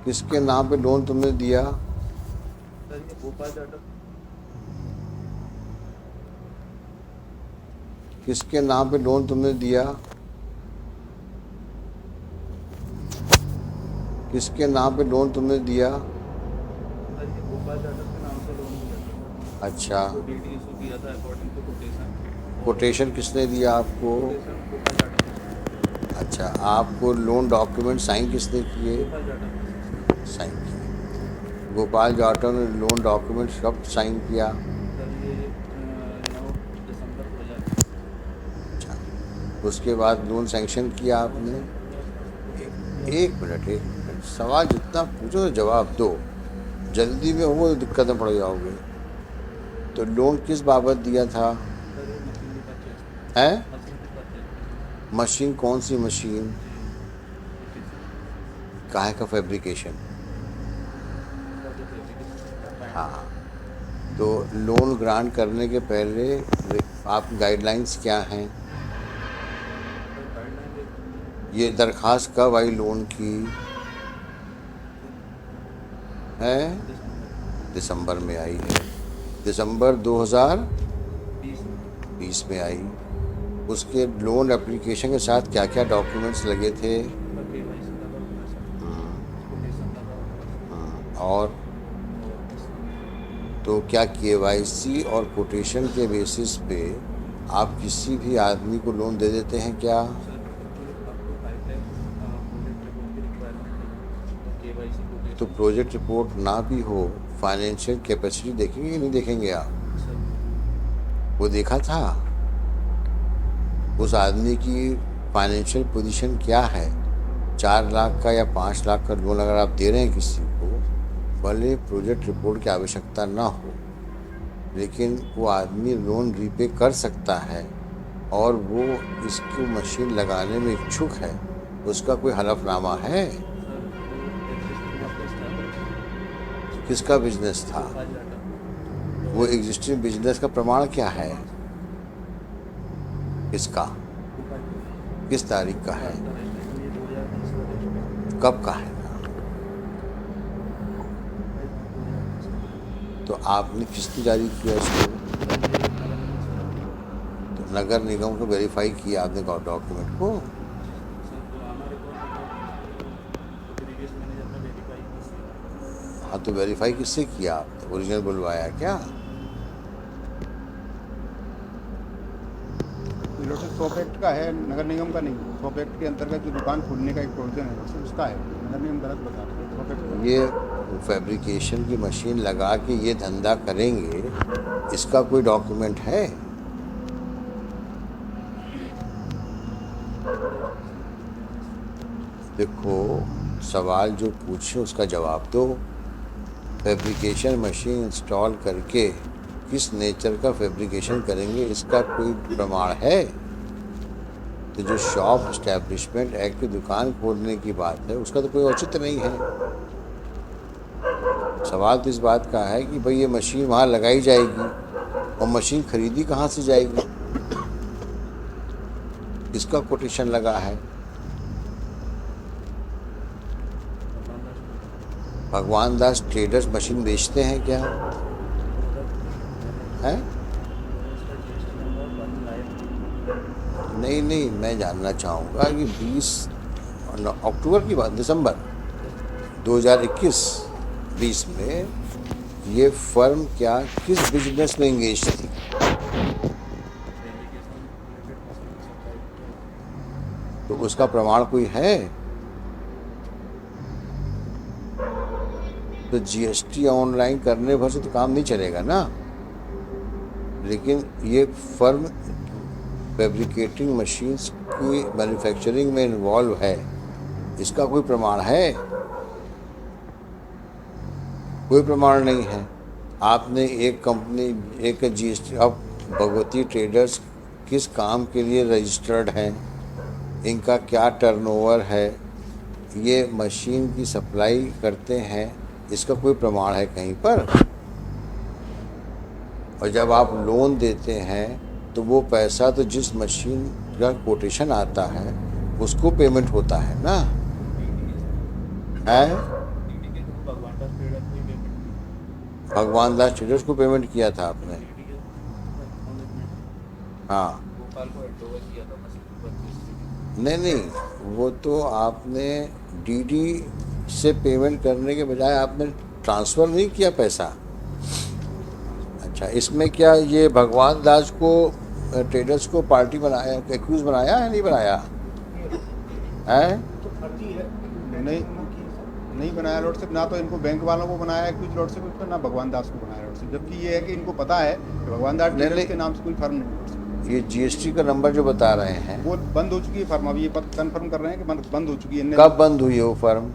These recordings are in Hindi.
किसके नाम पे लोन तुमने दिया? सर ये भोपाल जाटव। किसके नाम पे लोन तुमने दिया? किसके नाम पे लोन तुमने दिया? सर ये भोपाल जाटव के नाम से लोन लिया था सर। अच्छा, उसको डीडी इशू किया था अकॉर्डिंग टू कोटेशन। और कोटेशन किसने दिया आपको? कोटेशन भोपाल जाटव ने सर। अच्छा, आपको लोन डॉक्यूमेंट साइन किसने किए? भोपाल जाटव ने सर। साइन किए। गोपाल जाटव ने लोन डॉक्यूमेंट कब साइन किया? सर ये 9 दिसंबर 2020। अच्छा, उसके बाद लोन सैंक्शन किया लोन आपने? सैंक्शन हुआ सर। एक मिनट, सवाल जितना पूछो तो जवाब दो। जल्दी में हो तो दिक्कत में पड़ जाओगे। तो लोन किस बाबत दिया था? सर ये मशीन की परचेज के लिए। है? मशीन की परचेज के लिए। मशीन कौन सी मशीन? ये पीटीसी। काहे का फैब्रिकेशन? सर ये फेब्रिकेशन का पैंट का। हाँ, तो लोन ग्रांट करने के पहले आप गाइडलाइंस क्या हैं? सर गाइडलाइन ये दरख्वास्त कब आई लोन की? है? दिसंबर दिसंबर में आई है। दिसंबर 2020 20 में। में आई। उसके लोन एप्लीकेशन के साथ क्या क्या डॉक्यूमेंट्स लगे थे? उसका केवाईसी लगा हुआ है सर। कोटेशन लगा हुआ है सर। और और बस तो क्या केवाईसी और कोटेशन के बेसिस पे आप किसी भी आदमी को लोन दे देते हैं क्या? सर बिल्कुल आपको 5 लाख प्रोजेक्ट रिपोर्ट की रिक्वायरमेंट नहीं है और केवाईसी तो कोटेशन। प्रोजेक्ट रिपोर्ट ना भी हो, फाइनेंशियल कैपेसिटी देखेंगे कि नहीं देखेंगे आप? सर बिल्कुल। वो देखा था उस आदमी की फाइनेंशियल पोजीशन क्या है। 4 लाख का या 5 लाख का लोन अगर आप दे रहे हैं किसी को, भले प्रोजेक्ट रिपोर्ट की आवश्यकता ना हो, लेकिन वो आदमी लोन रीपे कर सकता है और वो इसको मशीन लगाने में इच्छुक है, उसका कोई हलफनामा है? सर वो एग्जिस्टिंग बिजनेस था किसका बिजनेस था? भोपाल जाटव। वो और एग्जिस्टिंग बिजनेस का प्रमाण क्या है? किसका? भोपाल किस तारीख का है? का रजिस्ट्रेशन ये 2020 का रजिस्ट्रेशन। कब का है? 22/5/2020 का। तो आपने किसने जारी किया इसको? सर ये नगर निगम से जारी हुआ है। तो नगर निगम को वेरीफाई किया आपने डॉक्यूमेंट को? सर पुराना रिकॉर्ड रिपोर्ट था तो प्रीवियस मैनेजर ने वेरीफाई की। हाँ, तो वेरीफाई किससे किया आपने? ओरिजिनल बुलवाया क्या? लोटस शॉप एक्ट का है, नगर निगम का नहीं। शॉप एक्ट के अंतर्गत जो दुकान खोलने का एक प्रोविजन है उसका है। नगर निगम गलत बता रहे हैं, शॉप एक्ट का। ये फैब्रिकेशन की मशीन लगा के ये धंधा करेंगे, इसका कोई डॉक्यूमेंट है? देखो, सवाल जो पूछे उसका जवाब दो। फैब्रिकेशन मशीन इंस्टॉल करके किस नेचर का फैब्रिकेशन करेंगे, इसका कोई प्रमाण है? तो जो शॉप इस्टेब्लिशमेंट एक्ट की दुकान खोलने की बात है, उसका तो कोई औचित्य नहीं है। सवाल तो इस बात का है कि भाई ये मशीन वहाँ लगाई जाएगी और मशीन खरीदी कहाँ से जाएगी, इसका कोटेशन लगा है। भगवान दास ट्रेडर्स मशीन बेचते हैं क्या? है? नहीं नहीं, मैं जानना चाहूँगा कि 20 अक्टूबर की बात, दिसंबर 2021-20 में ये फर्म क्या किस बिजनेस में इंगेज थी? तो उसका प्रमाण कोई है? तो जीएसटी ऑनलाइन करने भर से तो काम नहीं चलेगा ना। लेकिन ये फर्म फैब्रिकेटिंग मशीन्स की मैन्युफैक्चरिंग में इन्वॉल्व है, इसका कोई प्रमाण है? कोई प्रमाण नहीं है। आपने एक कंपनी, एक जीएसटी, अब भगवती ट्रेडर्स किस काम के लिए रजिस्टर्ड हैं, इनका क्या टर्नओवर है, ये मशीन की सप्लाई करते हैं, इसका कोई प्रमाण है कहीं पर? और जब आप लोन देते हैं तो वो पैसा तो जिस मशीन का कोटेशन आता है उसको पेमेंट होता है ना। है? भगवान दास ट्रेडर्स को पेमेंट किया था आपने? हाँ। भोपाल को हैंडओवर किया था 25 नहीं नहीं, वो तो आपने डीडी से पेमेंट करने के बजाय आपने ट्रांसफ़र नहीं किया पैसा। अच्छा, इसमें क्या ये भगवान दास को ट्रेडर्स को पार्टी बनाया, एक्यूज बनाया है नहीं बनाया है? तो फर्जी है। नहीं नहीं बनाया लॉर्डशिप, ना तो इनको बैंक वालों को बनाया है कुछ लॉर्डशिप इस पर, ना भगवान दास को बनाया लॉर्डशिप, जबकि ये है कि इनको पता है कि भगवान दास नहीं, ट्रेडर्स नहीं। के नाम से कोई फर्म नहीं लॉर्डशिप। ये जीएसटी का नंबर जो बता रहे हैं, वो बंद हो चुकी है फर्म, अभी ये कंफर्म कर रहे हैं कि बंद हो चुकी है। कब बंद हुई है वो फर्म?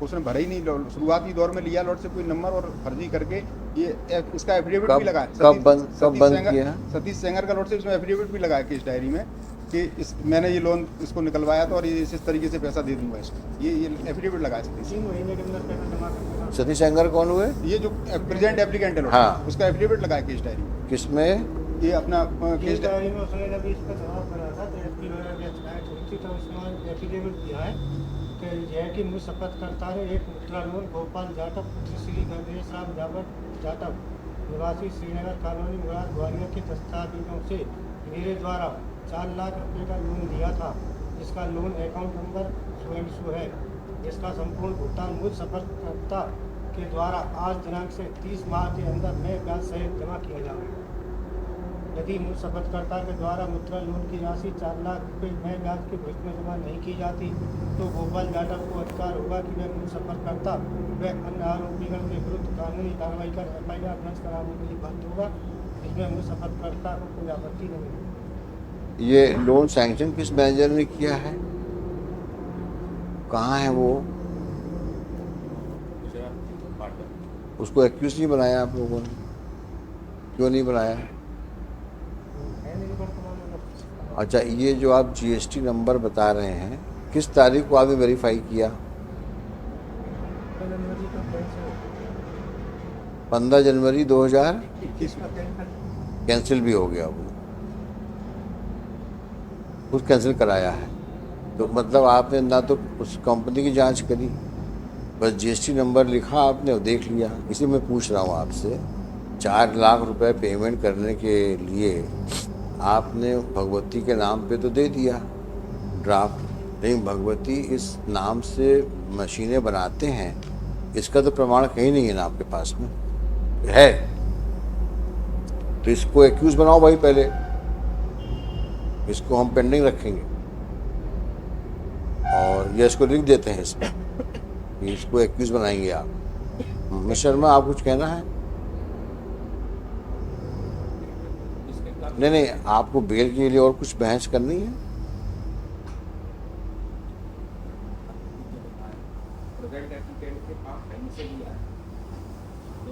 उसने भरा ही नहीं, शुरुआती दौर में लिया लॉर्डशिप कोई नंबर और फर्जी करके ये इसका एफिडेविट कब- भी लगा है। कब बंद किया? सतीश सेंगर का लॉर्डशिप, इसमें एफिडेविट भी लगा है केस डायरी में कि मैंने ये लोन इसको निकलवाया था और ये इस तरीके से पैसा दे दूंगा इसको, ये एफिडेविट लगा है सतीश। 3 महीने के अंदर पेमेंट जमा करना। सतीश सेंगर कौन हुए? ये जो प्रेजेंट एप्लीकेंट है हाँ। उसका एफिडेविट लगा है केस डायरी में। किसमें? ये अपना केस केस डायरी में उसने जब इस पर जवाब करा था तो एसपी वगैरह की एक्सपायर हुई थी, तो उसने एफिडेविट दिया है कि यह कि मुझ शपथ करता है एक मुद्रा लोन गोपाल जाटव पुत्र श्री गणेश राम जाटव निवासी श्रीनगर कॉलोनी मुराद ग्वालियर के दस्तावेजों से मेरे द्वारा 4 लाख रुपए का लोन दिया था, जिसका लोन अकाउंट नंबर स्वयं है, जिसका संपूर्ण भुगतान मुझ शपथकर्ता के द्वारा आज दिनांक से 30 माह के अंदर मैं ब्याज सहित जमा किया जाएगा। यदि मुझ शपथकर्ता के द्वारा मुद्रा लोन की राशि 4 लाख रुपये मैं ब्याज के भविष्य में जमा नहीं की जाती तो गोपाल जाटव को अधिकार होगा कि वह मुझ शपथकर्ता व अन्य आरोपीगण के विरुद्ध कानूनी कार्रवाई कर FIR दर्ज कराने के लिए बाध्य होगा, जिसमें मुझ शपथकर्ता को कोई आपत्ति नहीं होगी। ये लोन सैंक्शन किस मैनेजर ने किया है? कहाँ है वो? उसको एक्यूज नहीं बनाया आप लोगों ने? क्यों नहीं बनाया? है नहीं वर्तमान में। अच्छा, ये जो आप जीएसटी नंबर बता रहे हैं, किस तारीख को आपने वेरीफाई किया? 15 जनवरी 2021 कैंसिल भी हो गया वो, कुछ कैंसिल कराया है। तो मतलब आपने ना तो उस कंपनी की जांच करी, बस जीएसटी नंबर लिखा आपने और देख लिया। इसी में पूछ रहा हूँ आपसे, 4 लाख रुपए पेमेंट करने के लिए आपने भगवती के नाम पे तो दे दिया ड्राफ्ट, लेकिन भगवती इस नाम से मशीनें बनाते हैं, इसका तो प्रमाण कहीं नहीं है ना आपके पास में है। तो इसको एक्यूज बनाओ भाई, पहले इसको हम पेंडिंग रखेंगे और ये इसको लिख देते हैं इसमें कि इसको एक्यूज बनाएंगे आप। मिस्टर शर्मा, आप कुछ कहना है? नहीं, आपको बेल के लिए और कुछ बहस करनी है? प्रोजेक्ट एप्लीकेंट के पास पेंशन लिया है, तो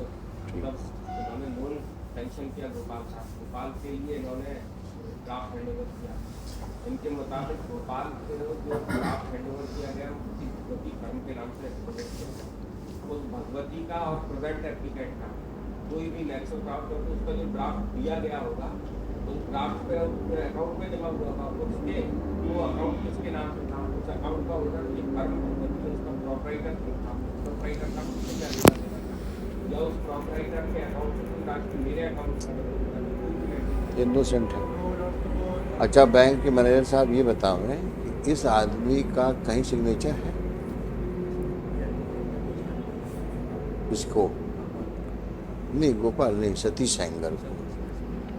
मतलब इन्होंने लोन पेंशन किया गोपाल के लिए इन्होंने ड्राफ्ट हैंडओवर किया। इनके मुताबिक गोपाल के जो ड्राफ्ट हैंडओवर किया गया वो किसी भगवती फर्म के नाम से उस भगवती का और प्रोजेक्ट एप्लीकेंट का कोई भी नेक्सस ड्राफ्ट हो तो उसका जो ड्राफ्ट दिया गया होगा उस ड्राफ्ट पे अकाउंट में जमा हुआ होगा, उसके वो अकाउंट किसके नाम से था, उस अकाउंट का ओनर एक फर्म भगवती, उसका प्रोपराइटर था, प्रोपराइटर का कुछ क्या लेना देना था, या उस प्रोपराइटर के अकाउंट से कोई राशि मेरे अकाउंट में इनोसेंट है। अच्छा, बैंक के मैनेजर साहब ये बताओ कि इस आदमी का कहीं सिग्नेचर है? इसको नहीं, गोपाल नहीं, सतीश सेंगर को।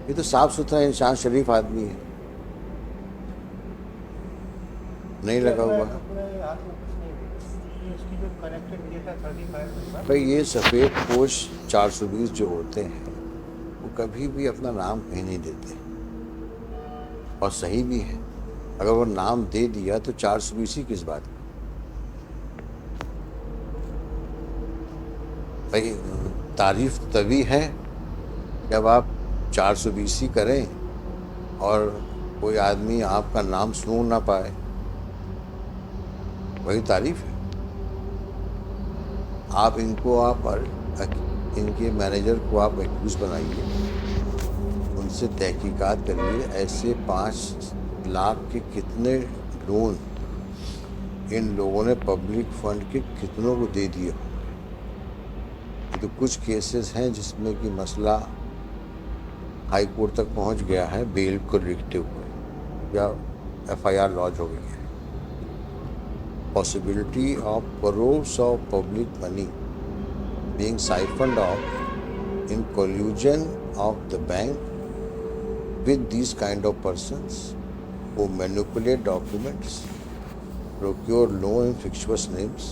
ये तो साफ सुथरा इंसान, शरीफ आदमी है, नहीं लगा हुआ। भाई ये सफ़ेद पोश 420 जो होते हैं वो कभी भी अपना नाम कहीं नहीं देते, और सही भी है। अगर वो नाम दे दिया तो 420 ही किस बात का? भाई तारीफ तभी है जब आप 420 ही करें और कोई आदमी आपका नाम सुन ना पाए, वही तारीफ है। आप इनको इनके मैनेजर को आप एक्यूज बनाइए, उनसे तहकीकात करिए, ऐसे 5 लाख के कितने लोन इन लोगों ने पब्लिक फंड के कितनों को दे दिए। ये तो कुछ केसेस हैं जिसमें कि मसला हाई कोर्ट तक पहुंच गया है बेल को लिखते हुए या एफआईआर लॉन्च हो गई है. Possibility of crores of public money being siphoned off in collusion of the bank with these kind of persons who manipulate documents, procure loan in fictitious names,